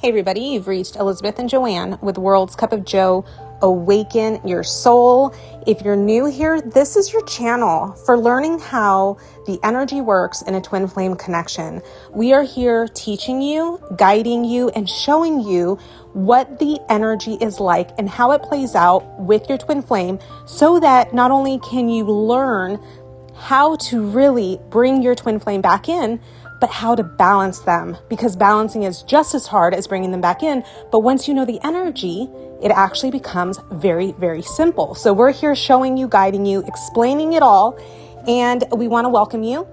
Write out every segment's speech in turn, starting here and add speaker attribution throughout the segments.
Speaker 1: Hey everybody, you've reached Elizabeth and Joanne with World's Cup of Joe. Awaken your soul. If you're new here, this is your channel for learning how the energy works in a twin flame connection. We are here teaching you, guiding you, and showing you what the energy is like and how it plays out with your twin flame, so that not only can you learn how to really bring your twin flame back in, but how to balance them, because balancing is just as hard as bringing them back in. But once you know the energy, it actually becomes very, very simple. So we're here showing you, guiding you, explaining it all, and we want to welcome you.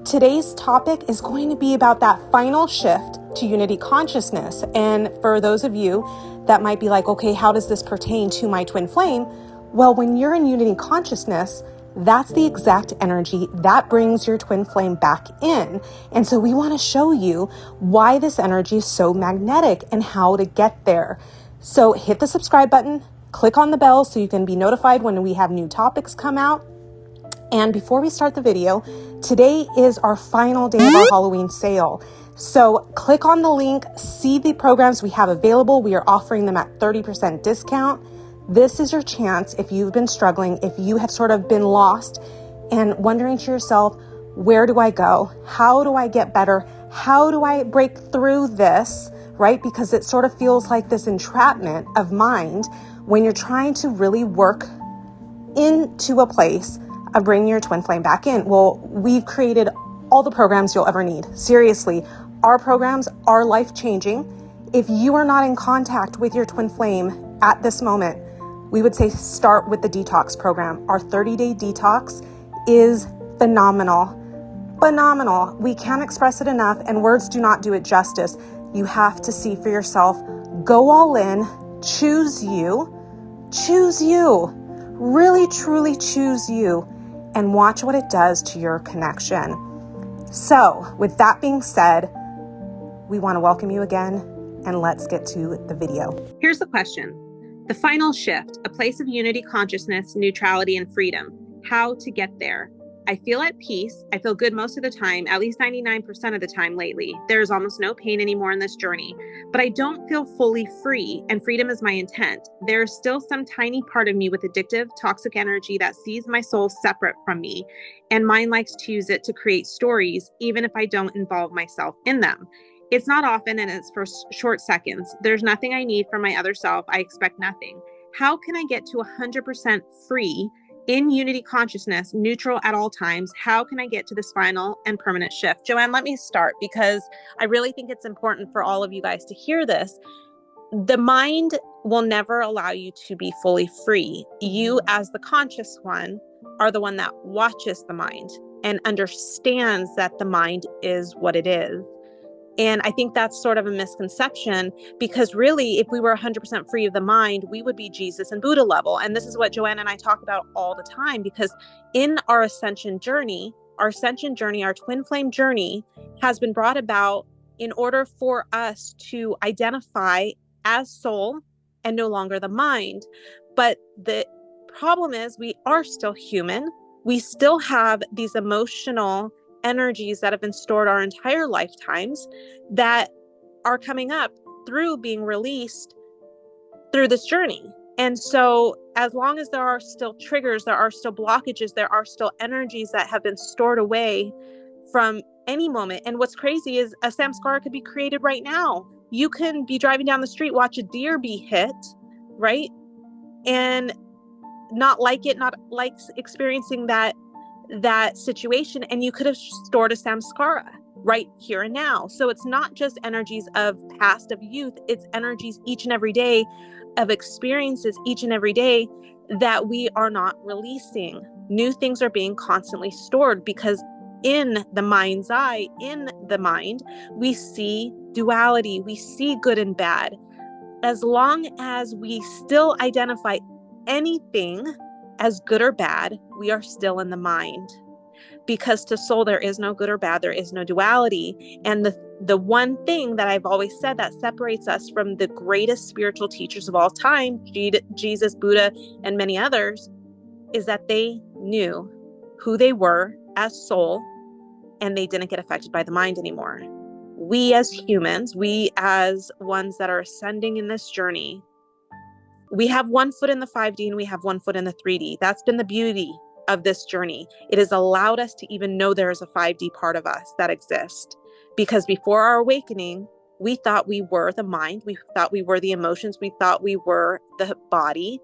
Speaker 1: Today's topic is going to be about that final shift to unity consciousness. And for those of you that might be like, okay, how does this pertain to my twin flame? Well, when you're in unity consciousness, that's the exact energy that brings your twin flame back in. And so we want to show you why this energy is so magnetic and how to get there. So hit the subscribe button, click on the bell so you can be notified when we have new topics come out. And before we start the video, today is our final day of our Halloween sale. So click on the link, see the programs we have available. We are offering them at 30% discount. This is your chance if you've been struggling, if you have sort of been lost and wondering to yourself, where do I go? How do I get better? How do I break through this, right? Because it sort of feels like this entrapment of mind when you're trying to really work into a place of bringing your twin flame back in. Well, we've created all the programs you'll ever need. Seriously, our programs are life-changing. If you are not in contact with your twin flame at this moment, we would say start with the detox program. Our 30-day detox is phenomenal. Phenomenal. We can't express it enough, and words do not do it justice. You have to see for yourself. Go all in. Choose you. Choose you. Really, truly choose you, and watch what it does to your connection. So, with that being said, we want to welcome you again, and let's get to the video.
Speaker 2: Here's the question. The final shift, a place of unity, consciousness, neutrality, and freedom. How to get there. I feel at peace. I feel good most of the time, at least 99% of the time lately. There's almost no pain anymore in this journey, but I don't feel fully free, and freedom is my intent. There's still some tiny part of me with addictive, toxic energy that sees my soul separate from me, and mine likes to use it to create stories, even if I don't involve myself in them. It's not often, and it's for short seconds. There's nothing I need from my other self. I expect nothing. How can I get to 100% free in unity consciousness, neutral at all times? How can I get to this final and permanent shift? Joanne, let me start, because I really think it's important for all of you guys to hear this. The mind will never allow you to be fully free. You, as the conscious one, are the one that watches the mind and understands that the mind is what it is. And I think that's sort of a misconception, because really, if we were 100% free of the mind, we would be Jesus and Buddha level. And this is what Joanne and I talk about all the time, because in our ascension journey, our twin flame journey has been brought about in order for us to identify as soul and no longer the mind. But the problem is we are still human. We still have these emotional energies that have been stored our entire lifetimes that are coming up through being released through this journey. And so as long as there are still triggers, there are still blockages, there are still energies that have been stored away from any moment. And what's crazy is a samskara could be created right now. You can be driving down the street, watch a deer be hit, right? And not like it, not like experiencing that situation, and you could have stored a samskara right here and now. So it's not just energies of past, of youth, it's energies each and every day, of experiences each and every day that we are not releasing. New things are being constantly stored, because in the mind's eye, in the mind, we see duality, we see good and bad. As long as we still identify anything as good or bad, we are still in the mind, because to soul, there is no good or bad. There is no duality. And the one thing that I've always said that separates us from the greatest spiritual teachers of all time, Jesus, Buddha, and many others, is that they knew who they were as soul, and they didn't get affected by the mind anymore. we as humans, we as ones that are ascending in this journey, we have one foot in the 5D and we have one foot in the 3D. That's been the beauty of this journey. It has allowed us to even know there is a 5D part of us that exists. Because before our awakening, we thought we were the mind, we thought we were the emotions, we thought we were the body.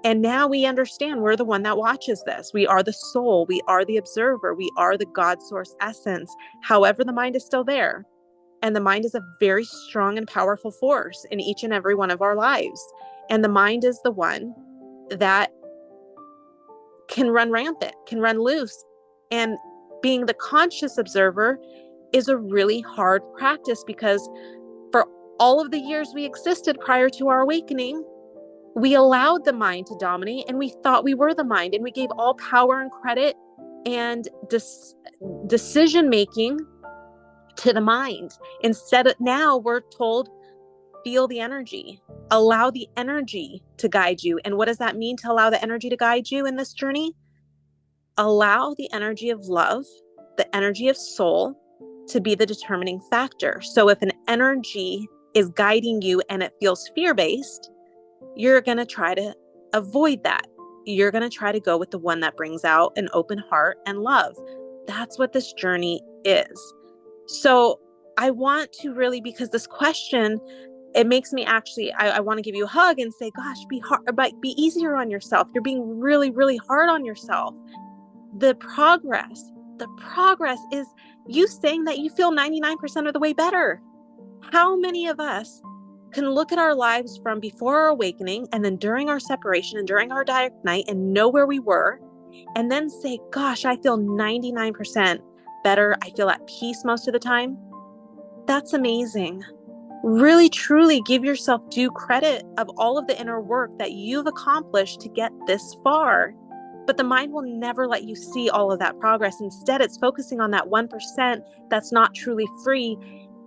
Speaker 2: And now we understand we're the one that watches this. We are the soul, we are the observer, we are the God source essence. However, the mind is still there. And the mind is a very strong and powerful force in each and every one of our lives. And the mind is the one that can run rampant, can run loose. And being the conscious observer is a really hard practice, because for all of the years we existed prior to our awakening, we allowed the mind to dominate, and we thought we were the mind, and we gave all power and credit and decision making to the mind. Instead, now we're told, feel the energy, allow the energy to guide you. And what does that mean, to allow the energy to guide you in this journey? Allow the energy of love, the energy of soul, to be the determining factor. So if an energy is guiding you and it feels fear-based, you're going to try to avoid that. You're going to try to go with the one that brings out an open heart and love. That's what this journey is. So I want to really, because this question, it makes me actually, I want to give you a hug and say, gosh, be easier on yourself. You're being really, really hard on yourself. The progress is you saying that you feel 99% of the way better. How many of us can look at our lives from before our awakening and then during our separation and during our dark night and know where we were, and then say, gosh, I feel 99% better. I feel at peace most of the time. That's amazing. Really, truly give yourself due credit of all of the inner work that you've accomplished to get this far. But the mind will never let you see all of that progress. Instead, it's focusing on that 1% that's not truly free.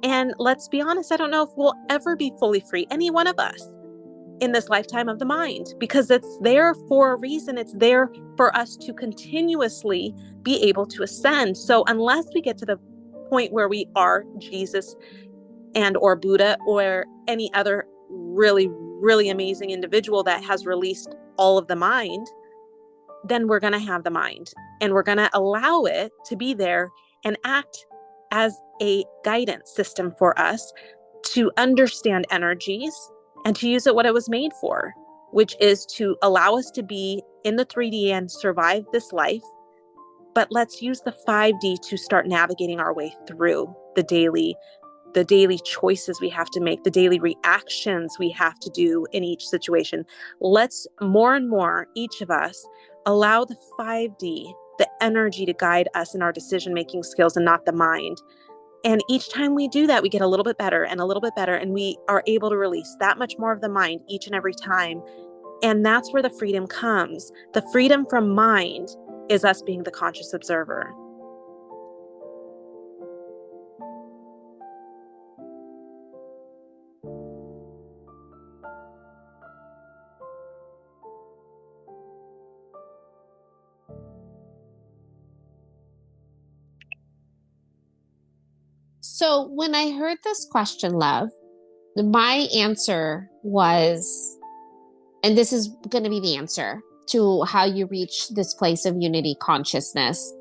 Speaker 2: And let's be honest, I don't know if we'll ever be fully free, any one of us, in this lifetime of the mind, because it's there for a reason. It's there for us to continuously be able to ascend. So unless we get to the point where we are Jesus and or Buddha or any other really, really amazing individual that has released all of the mind, then we're going to have the mind, and we're going to allow it to be there and act as a guidance system for us to understand energies and to use it what it was made for, which is to allow us to be in the 3D and survive this life. But let's use the 5D to start navigating our way through the daily choices we have to make, the daily reactions we have to do in each situation. Let's more and more, each of us, allow the 5D, the energy, to guide us in our decision-making skills and not the mind. And each time we do that, we get a little bit better and a little bit better, and we are able to release that much more of the mind each and every time. And that's where the freedom comes. The freedom from mind is us being the conscious observer.
Speaker 3: So when I heard this question, love, my answer was, and this is going to be the answer to how you reach this place of unity consciousness,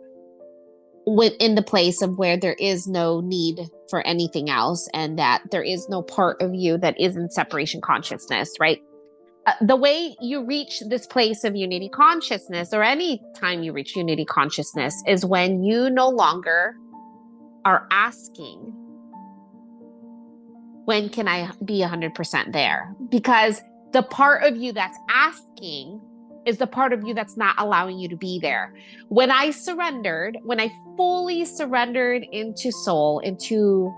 Speaker 3: within the place of where there is no need for anything else, and that there is no part of you that isn't separation consciousness, right? The way you reach this place of unity consciousness, or any time you reach unity consciousness, is when you no longer are asking, when can I be 100% there? Because the part of you that's asking is the part of you that's not allowing you to be there. When I fully surrendered into soul, into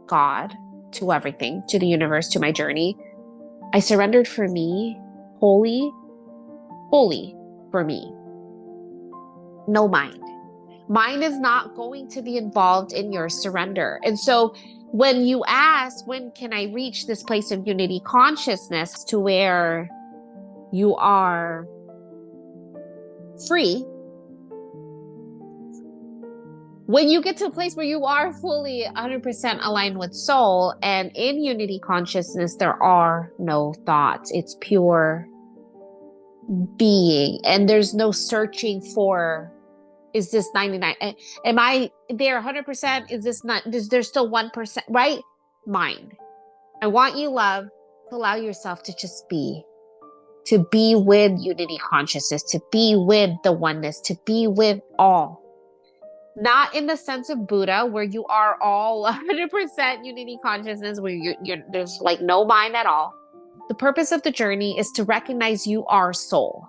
Speaker 3: God, to everything, to the universe, to my journey, I surrendered for me, fully for me. No mind. Mind is not going to be involved in your surrender. And so when you ask, when can I reach this place of unity consciousness, to where you are free, When you get to a place where you are fully 100% aligned with soul and in unity consciousness, there are no thoughts. It's pure being, and there's no searching for, is this 99? Am I there 100%? Is this not, is there still 1%, right? Mind. I want you, love, to allow yourself to just be, to be with unity consciousness, to be with the oneness, to be with all. Not in the sense of Buddha, where you are all 100% unity consciousness, where there's like no mind at all. The purpose of the journey is to recognize you are soul,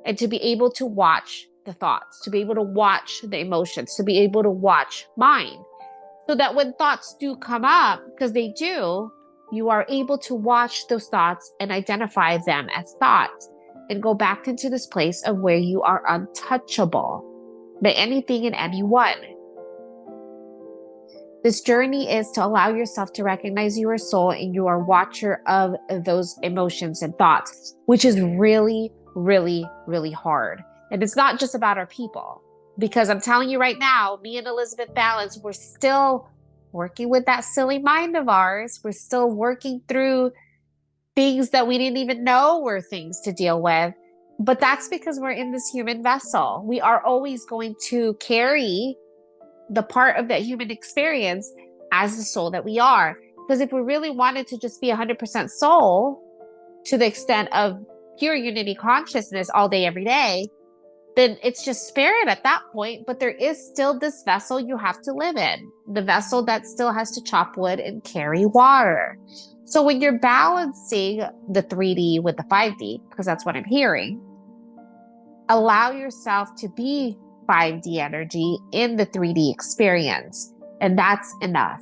Speaker 3: and to be able to watch the thoughts, to be able to watch the emotions, to be able to watch mind. So that when thoughts do come up, because they do, you are able to watch those thoughts and identify them as thoughts and go back into this place of where you are untouchable by anything and anyone. This journey is to allow yourself to recognize you are soul and you are watcher of those emotions and thoughts, which is really, really, really hard. And it's not just about our people, because I'm telling you right now, me and Elizabeth Balance, we're still working with that silly mind of ours. We're still working through things that we didn't even know were things to deal with. But that's because we're in this human vessel. We are always going to carry the part of that human experience as the soul that we are. Because if we really wanted to just be 100% soul to the extent of pure unity consciousness all day, every day, then it's just spirit at that point. But there is still this vessel you have to live in, the vessel that still has to chop wood and carry water. So when you're balancing the 3D with the 5D, because that's what I'm hearing, allow yourself to be 5D energy in the 3D experience. And that's enough.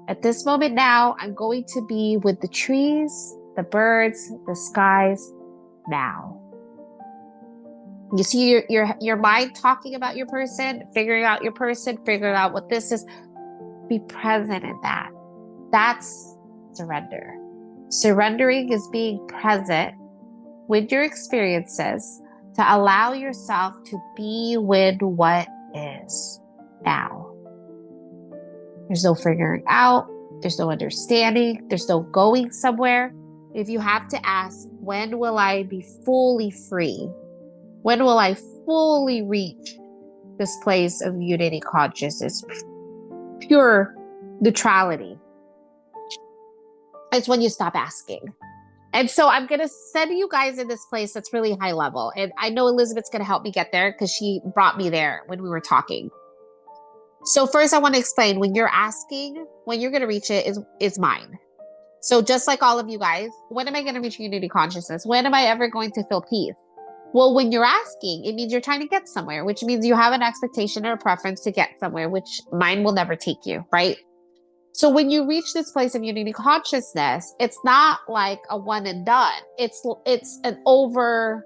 Speaker 3: At this moment now, I'm going to be with the trees, the birds, the skies now. You see your mind talking about your person, figuring out your person, figuring out what this is. Be present in that. That's surrender. Surrendering is being present with your experiences to allow yourself to be with what is now. There's no figuring out. There's no understanding. There's no going somewhere. If you have to ask, when will I be fully free? When will I fully reach this place of unity consciousness, pure neutrality? It's when you stop asking. And so I'm going to send you guys in this place that's really high level. And I know Elizabeth's going to help me get there because she brought me there when we were talking. So first I want to explain, when you're asking, when you're going to reach it is mine. So just like all of you guys, when am I going to reach unity consciousness? When am I ever going to feel peace? Well, when you're asking, it means you're trying to get somewhere, which means you have an expectation or a preference to get somewhere, which mine will never take you, right? So when you reach this place of unity consciousness, it's not like a one and done. It's an over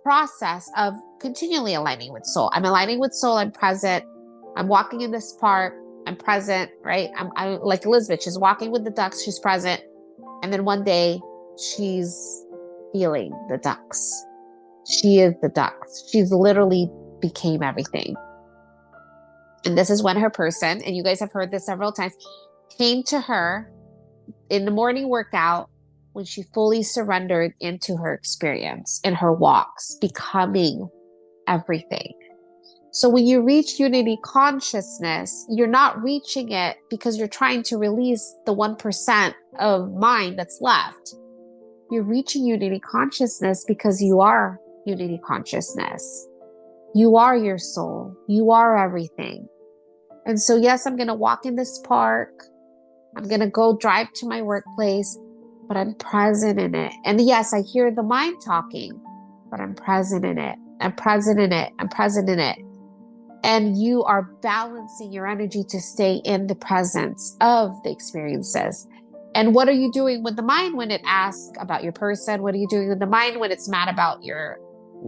Speaker 3: process of continually aligning with soul. I'm aligning with soul. I'm present. I'm walking in this park. I'm present, right? I'm like Elizabeth. She's walking with the ducks. She's present. And then one day she's feeling the ducks. She is the ducks. She's literally became everything. And this is when her person, and you guys have heard this several times, came to her in the morning workout when she fully surrendered into her experience in her walks, becoming everything. So when you reach unity consciousness, you're not reaching it because you're trying to release the 1% of mind that's left. You're reaching unity consciousness because you are unity consciousness. You are your soul. You are everything. And so, yes, I'm going to walk in this park. I'm going to go drive to my workplace, but I'm present in it. And yes, I hear the mind talking, but I'm present in it. I'm present in it. I'm present in it. And you are balancing your energy to stay in the presence of the experiences. And what are you doing with the mind when it asks about your person? What are you doing with the mind when it's mad about your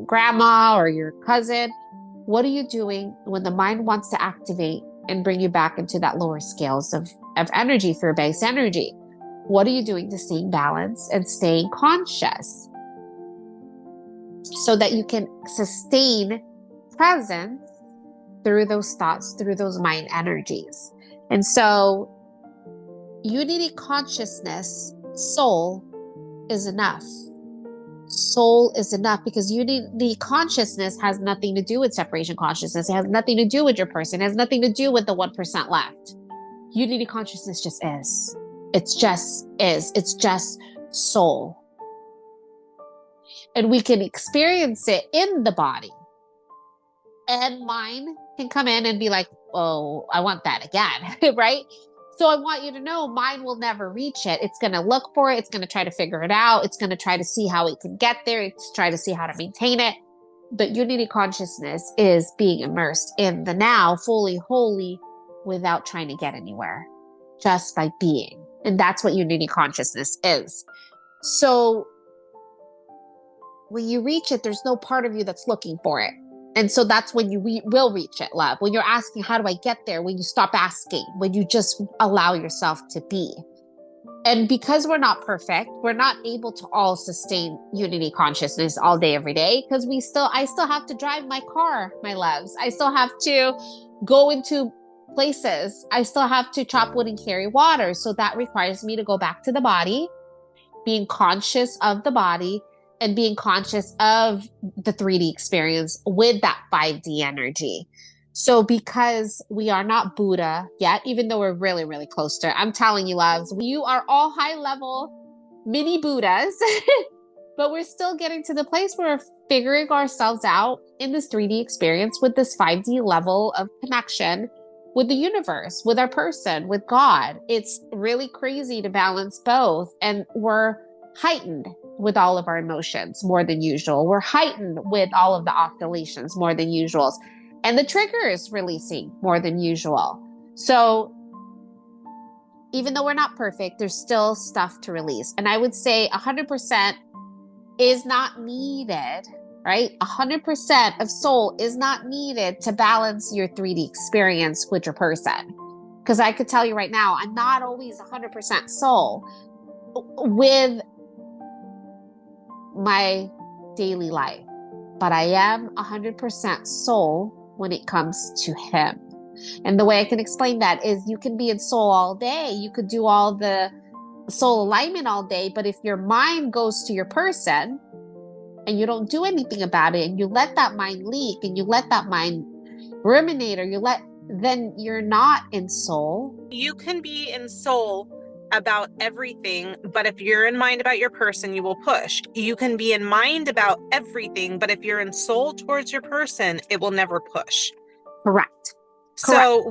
Speaker 3: grandma or your cousin? What are you doing when the mind wants to activate and bring you back into that lower scales of energy, for base energy? What are you doing to stay balanced and staying conscious so that you can sustain presence through those thoughts, through those mind energies. And so unity consciousness, soul, is enough. Soul is enough, because unity consciousness has nothing to do with separation consciousness. It has nothing to do with your person. It has nothing to do with the 1% left. Unity consciousness just is. It's just is. It's just soul. And we can experience it in the body. And mind can come in and be like, oh, I want that again, right? So I want you to know mind will never reach it. It's going to look for it. It's going to try to figure it out. It's going to try to see how it can get there. It's try to see how to maintain it. But unity consciousness is being immersed in the now, fully, wholly, without trying to get anywhere, just by being. And that's what unity consciousness is. So when you reach it, there's no part of you that's looking for it. And so that's when you will reach it, love. When you're asking, how do I get there? When you stop asking, when you just allow yourself to be. And because we're not perfect, we're not able to all sustain unity consciousness all day, every day, because I still have to drive my car, my loves. I still have to go into places. I still have to chop wood and carry water. So that requires me to go back to the body, being conscious of the body, and being conscious of the 3D experience with that 5D energy. So because we are not Buddha yet, even though we're really, really close to it, I'm telling you, loves, you are all high level mini Buddhas, but we're still getting to the place where we're figuring ourselves out in this 3D experience with this 5D level of connection with the universe, with our person, with God. It's really crazy to balance both. And we're heightened with all of our emotions more than usual. We're heightened with all of the oscillations more than usual. And the trigger is releasing more than usual. So even though we're not perfect, there's still stuff to release. And I would say 100% is not needed, right? 100% of soul is not needed to balance your 3D experience with your person. Because I could tell you right now, I'm not always 100% soul with my daily life, but I am 100% soul when it comes to him. And the way I can explain that is you can be in soul all day. You could do all the soul alignment all day, but if your mind goes to your person and you don't do anything about it, and you let that mind leak, and you let that mind ruminate, or then you're not in soul.
Speaker 2: You can be in soul about everything, but if you're in mind about your person, you will push. You can be in mind about everything, but if you're in soul towards your person, it will never push.
Speaker 3: Correct.
Speaker 2: So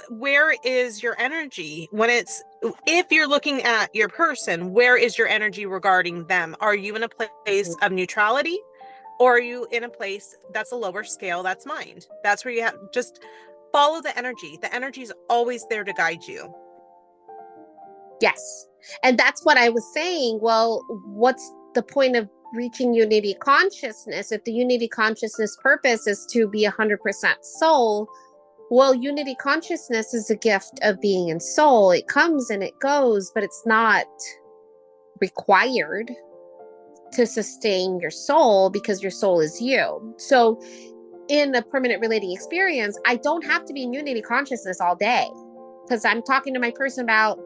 Speaker 2: where is your energy if you're looking at your person, where is your energy regarding them? Are you in a place of neutrality, or are you in a place that's a lower scale? That's mind. That's where you have just follow the energy. The energy is always there to guide you.
Speaker 3: Yes. And that's what I was saying. Well, what's the point of reaching unity consciousness if the unity consciousness purpose is to be 100% soul? Well, unity consciousness is a gift of being in soul. It comes and it goes, but it's not required to sustain your soul, because your soul is you. So in a permanent relating experience, I don't have to be in unity consciousness all day, because I'm talking to my person about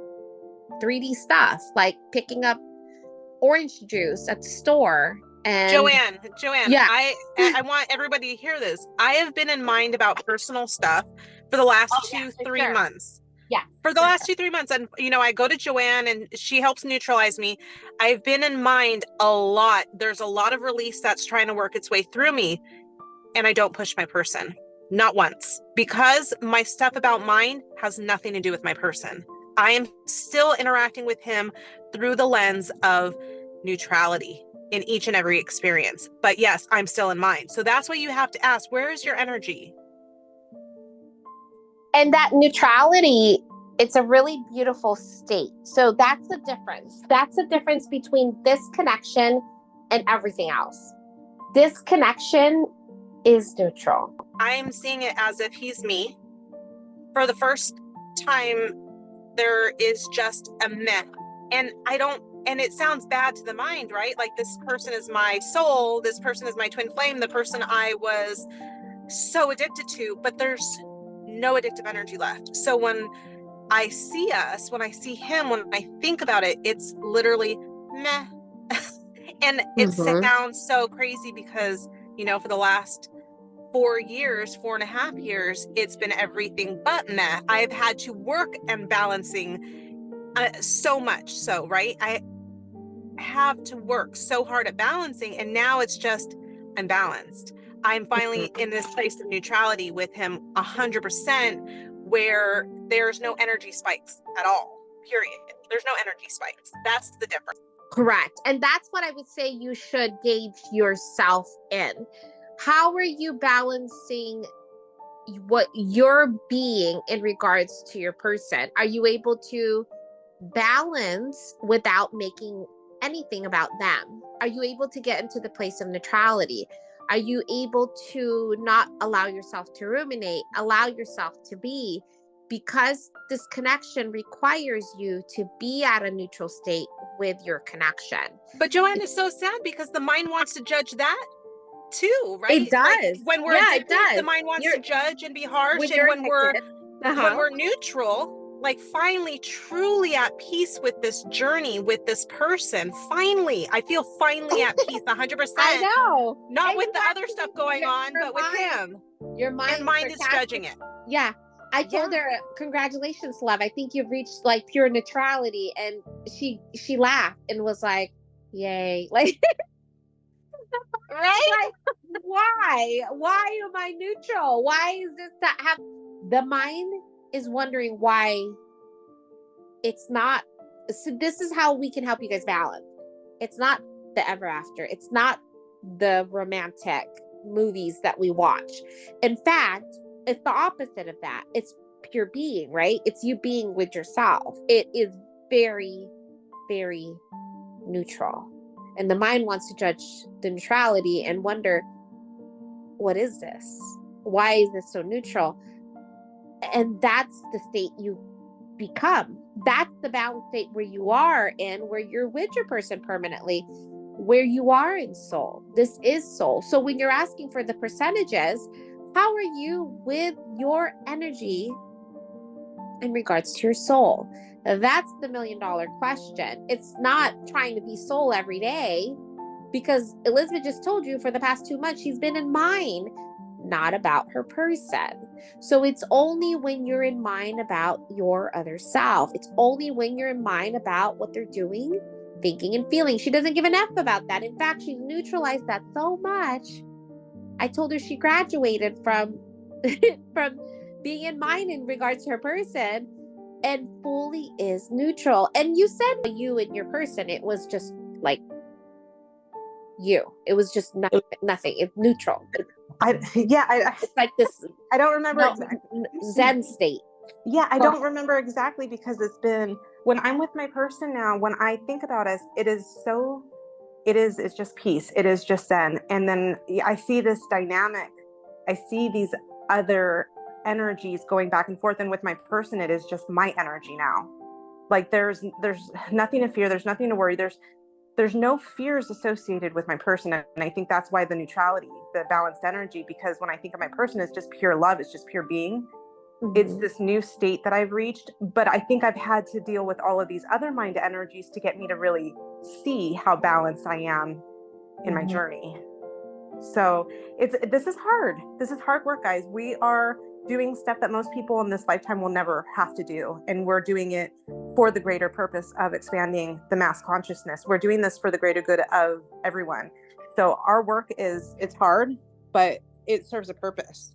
Speaker 3: 3D stuff, like picking up orange juice at the store. And
Speaker 2: Joanne,
Speaker 3: yeah.
Speaker 2: I want everybody to hear this. I have been in mind about personal stuff for the last 3 months.
Speaker 3: Yeah.
Speaker 2: For the last 2-3 months. And, I go to Joanne and she helps neutralize me. I've been in mind a lot. There's a lot of release that's trying to work its way through me. And I don't push my person. Not once. Because my stuff about mind has nothing to do with my person. I am still interacting with him through the lens of neutrality in each and every experience. But yes, I'm still in mind. So that's what you have to ask. Where is your energy?
Speaker 3: And that neutrality, it's a really beautiful state. So that's the difference. That's the difference between this connection and everything else. This connection is neutral.
Speaker 2: I am seeing it as if he's me. For the first time, there is just a meh. And it sounds bad to the mind, right? Like, this person is my soul. This person is my twin flame. The person I was
Speaker 1: so addicted to, but there's no addictive energy left. So when I see us, when I see him, when I think about it, it's literally meh. And it sounds so crazy because, you know, for the last 4.5 years, it's been everything but meh. I've had to work and balancing so much. So, right. I have to work so hard at balancing, and now it's just, I'm balanced. I'm finally in this place of neutrality with him 100%, where there's no energy spikes at all, period. There's no energy spikes. That's the difference.
Speaker 3: Correct. And that's what I would say you should gauge yourself in. How are you balancing what you're being in regards to your person? Are you able to balance without making anything about them? Are you able to get into the place of neutrality? Are you able to not allow yourself to ruminate, allow yourself to be? Because this connection requires you to be at a neutral state with your connection.
Speaker 1: But Joanne, is so sad because the mind wants to judge that too, right?
Speaker 3: It does.
Speaker 1: Like when we're addicted, the mind wants to judge and be harsh. And when we're neutral, like finally truly at peace with this journey, with this person, finally, I feel finally at peace 100%.
Speaker 3: I know.
Speaker 1: Not with the other stuff going on, but with him.
Speaker 3: Your mind
Speaker 1: is judging it.
Speaker 3: Yeah. I told her, congratulations, love. I think you've reached like pure neutrality. And she laughed and was like, yay. Like,
Speaker 1: right?
Speaker 3: Like, why am I neutral? Why is this that have the mind is wondering why it's not. So this is how we can help you guys balance. It's not the ever after. It's not the romantic movies that we watch. In fact, it's the opposite of that. It's pure being, right? It's you being with yourself. It is very, very neutral. And the mind wants to judge the neutrality and wonder, what is this? Why is this so neutral? And that's the state you become. That's the balanced state where you are in, where you're with your person permanently, where you are in soul. This is soul. So when you're asking for the percentages, how are you with your energy in regards to your soul? That's the $1 million question. It's not trying to be soul every day, because Elizabeth just told you for the past 2 months, she's been in mind, not about her person. So it's only when you're in mind about your other self. It's only when you're in mind about what they're doing, thinking, and feeling. She doesn't give an F about that. In fact, she's neutralized that so much. I told her she graduated from being in mind in regards to her person and fully is neutral. And you said you and your person, it was just like you. It was just nothing. It's neutral. It's like this.
Speaker 1: I don't remember exactly.
Speaker 3: Zen state.
Speaker 1: Yeah, I don't remember exactly, because it's been, when I'm with my person now, when I think about us, it's just peace. It is just Zen. And then I see this dynamic. I see these other energies going back and forth. And with my person, it is just my energy now. Like there's nothing to fear. There's nothing to worry. There's no fears associated with my person. And I think that's why the neutrality, the balanced energy, because when I think of my person, it's just pure love. It's just pure being. Mm-hmm. It's this new state that I've reached. But I think I've had to deal with all of these other mind energies to get me to really see how balanced I am in my journey. So this is hard. This is hard work, guys. We are doing stuff that most people in this lifetime will never have to do. And we're doing it for the greater purpose of expanding the mass consciousness. We're doing this for the greater good of everyone. So our work it's hard, but it serves a purpose.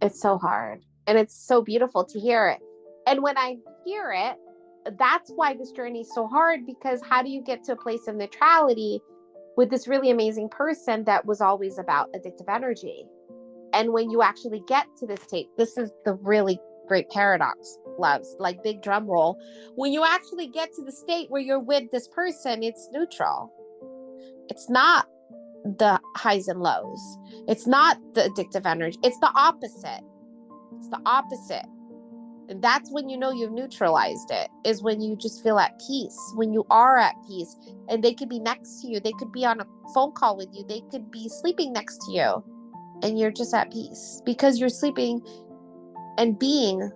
Speaker 3: It's so hard. And it's so beautiful to hear it. And when I hear it, that's why this journey is so hard, because how do you get to a place of neutrality with this really amazing person that was always about addictive energy? And when you actually get to this state, this is the really great paradox, loves, like big drum roll. When you actually get to the state where you're with this person, it's neutral. It's not the highs and lows. It's not the addictive energy. It's the opposite. It's the opposite. And that's when you know you've neutralized it, is when you just feel at peace, when you are at peace. And they could be next to you. They could be on a phone call with you. They could be sleeping next to you. and you're just at peace because you're sleeping and being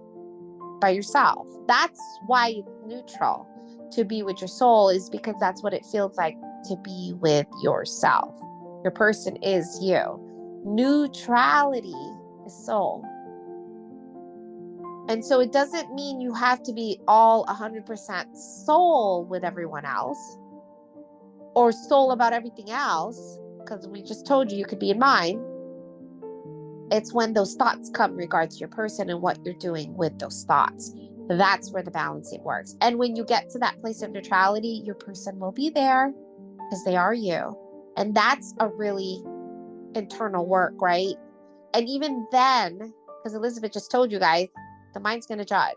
Speaker 3: by yourself. That's why it's neutral. To be with your soul is because that's what it feels like to be with yourself. Your person is you. Neutrality is soul. And so it doesn't mean you have to be all 100% soul with everyone else or soul about everything else, because we just told you could be in mind. It's when those thoughts come regards to your person and what you're doing with those thoughts. That's where the balancing works. And when you get to that place of neutrality, your person will be there because they are you. And that's a really internal work, right? And even then, because Elizabeth just told you guys, the mind's going to judge.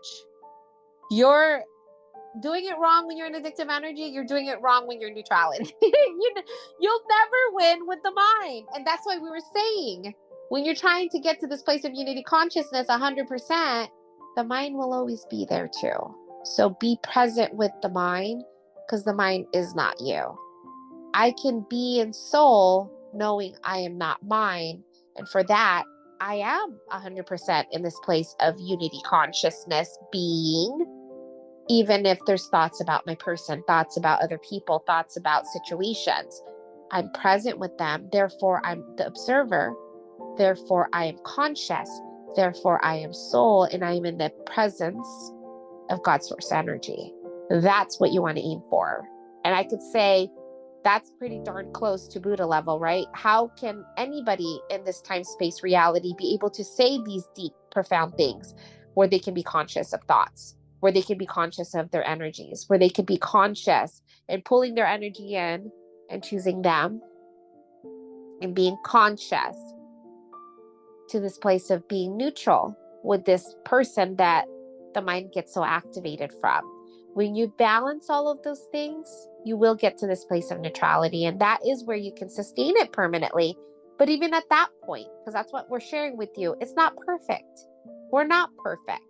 Speaker 3: You're doing it wrong when you're in addictive energy. You're doing it wrong when you're in neutrality. You'll never win with the mind. And that's why we were saying, when you're trying to get to this place of unity consciousness 100%, the mind will always be there too. So be present with the mind, because the mind is not you. I can be in soul knowing I am not mine. And for that, I am 100% in this place of unity consciousness being, even if there's thoughts about my person, thoughts about other people, thoughts about situations. I'm present with them. Therefore, I'm the observer. Therefore, I am conscious. Therefore, I am soul, and I am in the presence of God's source energy. That's what you want to aim for. And I could say that's pretty darn close to Buddha level, right? How can anybody in this time, space, reality be able to say these deep, profound things where they can be conscious of thoughts, where they can be conscious of their energies, where they can be conscious and pulling their energy in and choosing them and being conscious to this place of being neutral with this person that the mind gets so activated from? When you balance all of those things, you will get to this place of neutrality, and that is where you can sustain it permanently. But even at that point, because that's what we're sharing with you, it's not perfect. We're not perfect.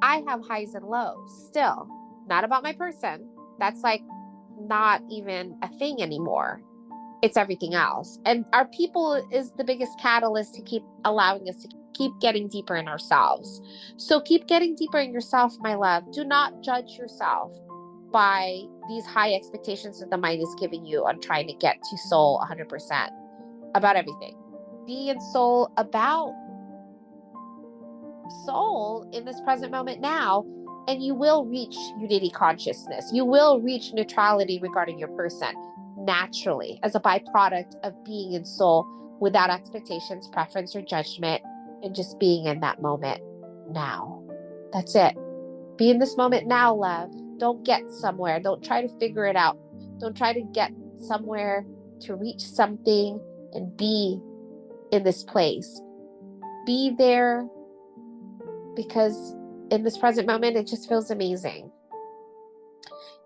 Speaker 3: I have highs and lows still, not about my person. That's like not even a thing anymore. It's everything else. And our people is the biggest catalyst to keep allowing us to keep getting deeper in ourselves. So keep getting deeper in yourself, my love. Do not judge yourself by these high expectations that the mind is giving you on trying to get to soul 100% about everything. Be in soul about soul in this present moment now, and you will reach unity consciousness. You will reach neutrality regarding your person naturally as a byproduct of being in soul without expectations, preference, or judgment, and just being in that moment now. That's it. Be in this moment now, love. Don't get somewhere. Don't try to figure it out. Don't try to get somewhere to reach something and be in this place. Be there because in this present moment, it just feels amazing.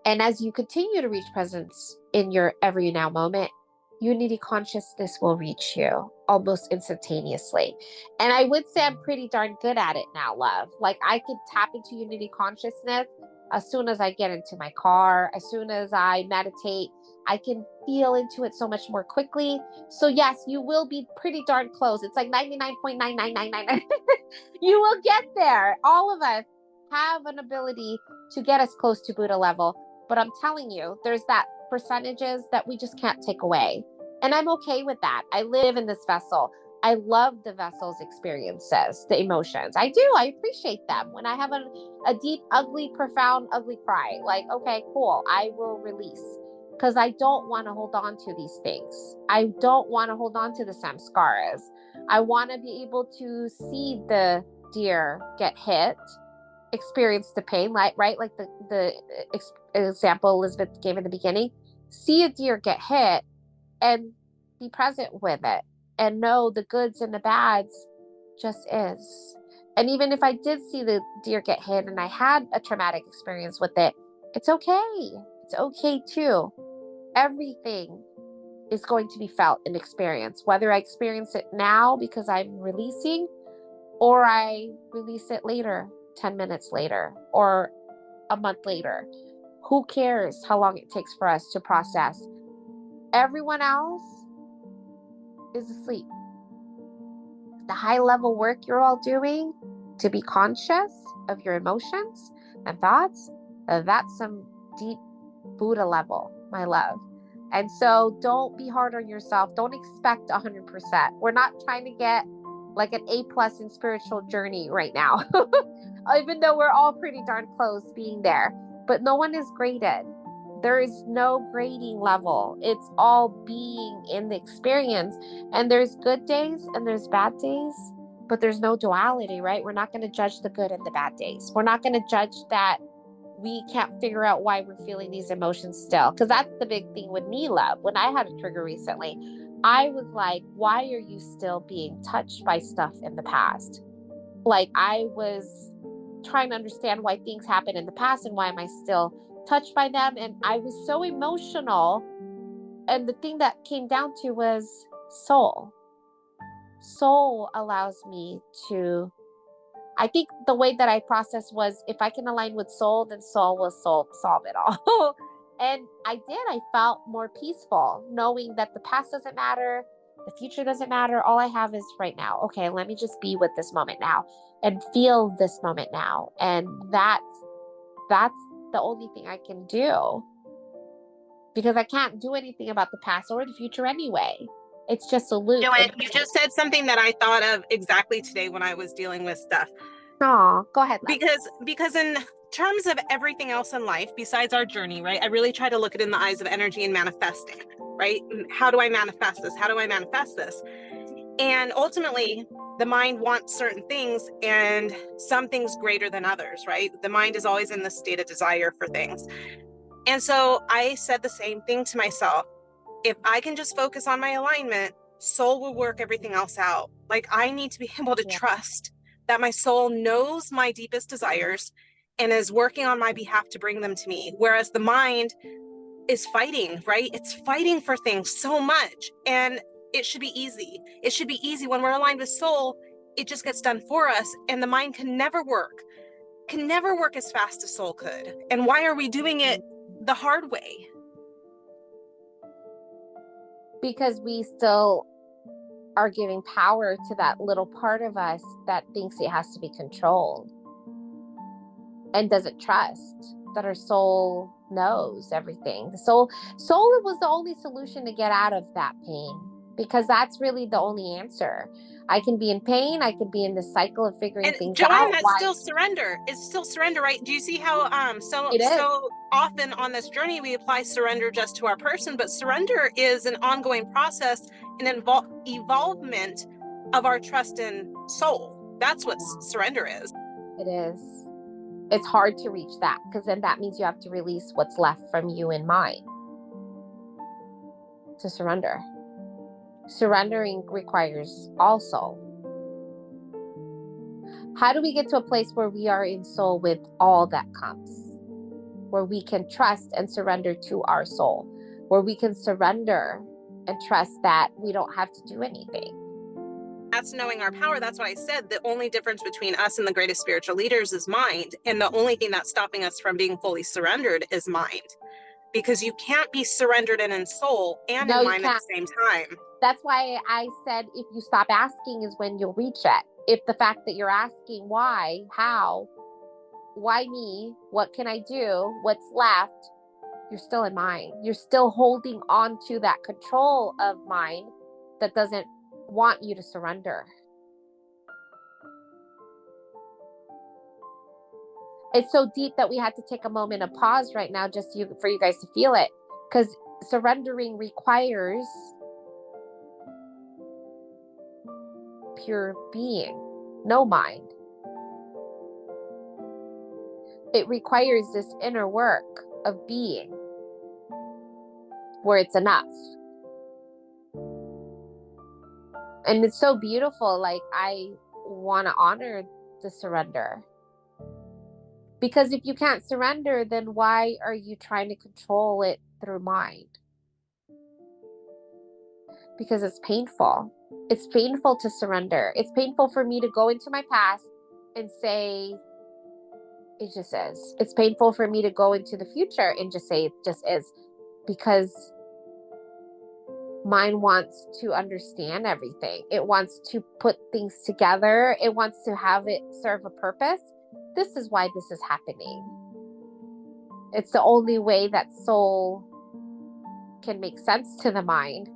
Speaker 3: And as you continue to reach presence in your every now moment, unity consciousness will reach you almost instantaneously. And I would say I'm pretty darn good at it now, love. Like I could tap into unity consciousness as soon as I get into my car, as soon as I meditate. I can feel into it so much more quickly. So yes, you will be pretty darn close. It's like 99.9999. You will get there. All of us have an ability to get us close to Buddha level. But I'm telling you, there's that percentages that we just can't take away. And I'm okay with that. I live in this vessel. I love the vessel's experiences, the emotions. I do. I appreciate them. When I have a deep, ugly, profound, ugly cry, like, okay, cool, I will release. Because I don't want to hold on to these things. I don't want to hold on to the samskaras. I want to be able to see the deer get hit, experience the pain, right? Like the example Elizabeth gave in the beginning. See a deer get hit and be present with it and know the goods and the bads just is. And even if I did see the deer get hit and I had a traumatic experience with it, it's okay. It's okay too. Everything is going to be felt and experienced, whether I experience it now because I'm releasing or I release it later, 10 minutes later, or a month later. Who cares how long it takes for us to process? Everyone else is asleep. the high level work you're all doing to be conscious of your emotions and thoughts, that's some deep Buddha level, my love. And so don't be hard on yourself. Don't expect 100%. We're not trying to get like an A+ in spiritual journey right now, even though we're all pretty darn close being there. But no one is graded. There is no grading level. It's all being in the experience. And there's good days and there's bad days, but there's no duality, right? We're not going to judge the good and the bad days. We're not going to judge that we can't figure out why we're feeling these emotions still. Because that's the big thing with me, love. When I had a trigger recently, I was like, why are you still being touched by stuff in the past? Like, I was trying to understand why things happened in the past and why am I still touched by them. And I was so emotional. And the thing that came down to was soul. Soul allows me to, I think the way that I processed was, if I can align with soul, then soul will solve it all. And I did. I felt more peaceful knowing that the past doesn't matter. The future doesn't matter. All I have is right now. Okay, let me just be with this moment now and feel this moment now. And that's the only thing I can do, because I can't do anything about the past or the future anyway. It's just a loop.
Speaker 2: Joanne, you just said something that I thought of exactly today when I was dealing with stuff.
Speaker 3: Oh, go ahead, love.
Speaker 2: Because in terms of everything else in life, besides our journey, right, I really try to look at it in the eyes of energy and manifesting, right? How do I manifest this? How do I manifest this? And ultimately, the mind wants certain things, and some things greater than others, right? The mind is always in the state of desire for things. And so I said the same thing to myself. If I can just focus on my alignment, soul will work everything else out. Like, I need to be able to trust that my soul knows my deepest desires and is working on my behalf to bring them to me. Whereas the mind is fighting, right? It's fighting for things so much. And it should be easy. It should be easy when we're aligned with soul. It just gets done for us. And the mind can never work as fast as soul could. And why are we doing it the hard way?
Speaker 3: Because we still are giving power to that little part of us that thinks it has to be controlled and doesn't trust that our soul knows everything. The soul was the only solution to get out of that pain, because that's really the only answer. I can be in pain. I could be in this cycle of figuring things out.
Speaker 2: Joanne, that's still surrender. It's still surrender, right? Do you see how so often on this journey we apply surrender just to our person, but surrender is an ongoing process, an evolvement of our trust in soul. That's what surrender is.
Speaker 3: It is. It's hard to reach that, because then that means you have to release what's left from you and mine to surrender. Surrendering requires all soul. How do we get to a place where we are in soul with all that comes? Where we can trust and surrender to our soul. Where we can surrender and trust that we don't have to do anything.
Speaker 2: That's knowing our power. That's what I said. The only difference between us and the greatest spiritual leaders is mind. And the only thing that's stopping us from being fully surrendered is mind. Because you can't be surrendered and in soul and in mind at the same time.
Speaker 3: That's why I said, if you stop asking is when you'll reach it. If the fact that you're asking why, how, why me, what can I do, what's left, you're still in mind. You're still holding on to that control of mind that doesn't want you to surrender. It's so deep that we had to take a moment of pause right now just for you guys to feel it, because surrendering requires pure being, no mind. It requires this inner work of being where it's enough. And it's so beautiful. Like, I want to honor the surrender. Because if you can't surrender, then why are you trying to control it through mind? Because it's painful. It's painful to surrender. It's painful for me to go into my past and say, it just is. It's painful for me to go into the future and just say, it just is. Because Mind wants to understand everything. It wants to put things together. It wants to have it serve a purpose. This is why this is happening. It's the only way that soul can make sense to the mind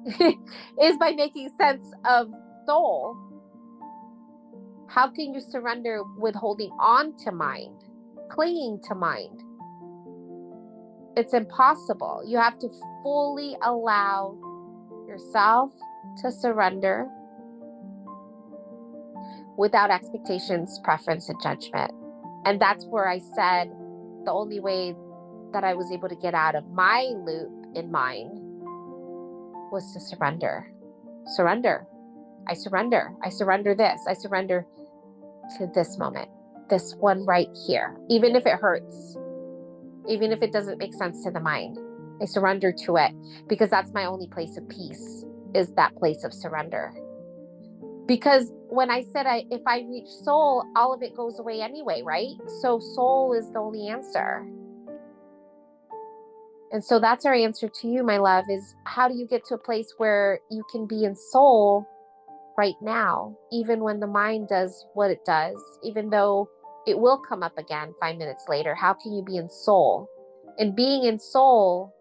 Speaker 3: is by making sense of soul. How can you surrender with holding on to mind, clinging to mind? It's impossible. You have to fully allow yourself to surrender without expectations, preference, and judgment. And that's where I said the only way that I was able to get out of my loop in mind was to surrender. Surrender. I surrender. I surrender this. I surrender to this moment, this one right here. Even if it hurts, even if it doesn't make sense to the mind, I surrender to it, because that's my only place of peace, is that place of surrender. Because when I said if I reach soul, all of it goes away anyway, right? So soul is the only answer. And so that's our answer to you, my love, is how do you get to a place where you can be in soul right now, even when the mind does what it does, even though it will come up again 5 minutes later? How can you be in soul? And being in soul,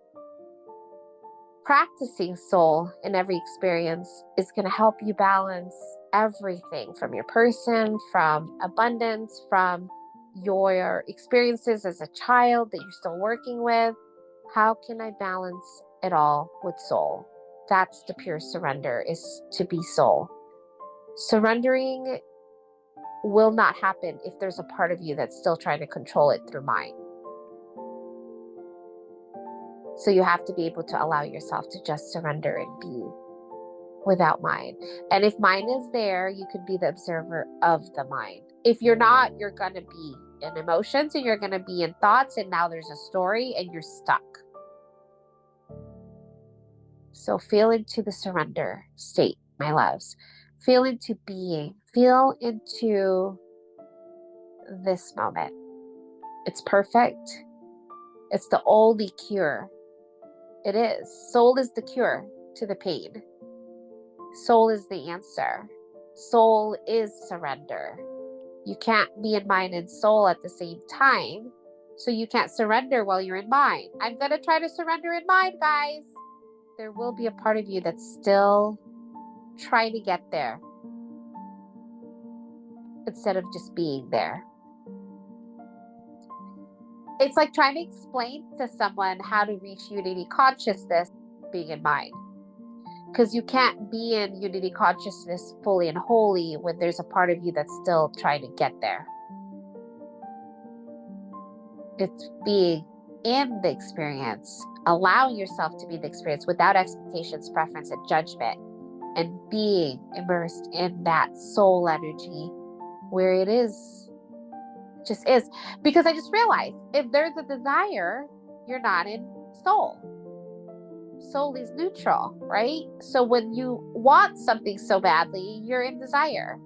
Speaker 3: practicing soul in every experience is going to help you balance everything from your person, from abundance, from your experiences as a child that you're still working with. How can I balance it all with soul? That's the pure surrender, is to be soul. Surrendering will not happen if there's a part of you that's still trying to control it through mind. So you have to be able to allow yourself to just surrender and be without mind. And if mind is there, you can be the observer of the mind. If you're not, you're going to be in emotions and you're going to be in thoughts, and now there's a story and you're stuck. So feel into the surrender state, my loves. Feel into being. Feel into this moment. It's perfect. It's the only cure. It is. Soul is the cure to the pain. Soul is the answer. Soul is surrender. You can't be in mind and soul at the same time. So you can't surrender while you're in mind. I'm going to try to surrender in mind, guys. There will be a part of you that's still trying to get there instead of just being there. It's like trying to explain to someone how to reach unity consciousness being in mind. Because you can't be in unity consciousness fully and wholly when there's a part of you that's still trying to get there. It's being in the experience, allowing yourself to be the experience without expectations, preference, and judgment, and being immersed in that soul energy where it is, just is. Because I just realized, if there's a desire, you're not in soul. Soul is neutral, right? So when you want something so badly, you're in desire.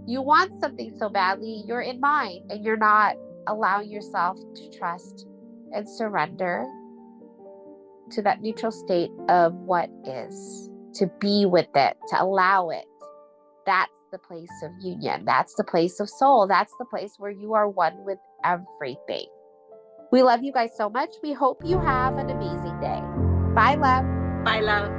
Speaker 3: You want something so badly, you're in mind, and you're not allowing yourself to trust and surrender to that neutral state of what is, to be with it, to allow it. That's the place of union. That's the place of soul. That's the place where you are one with everything. We love you guys so much. We hope you have an amazing day. Bye, love.
Speaker 2: Bye, love.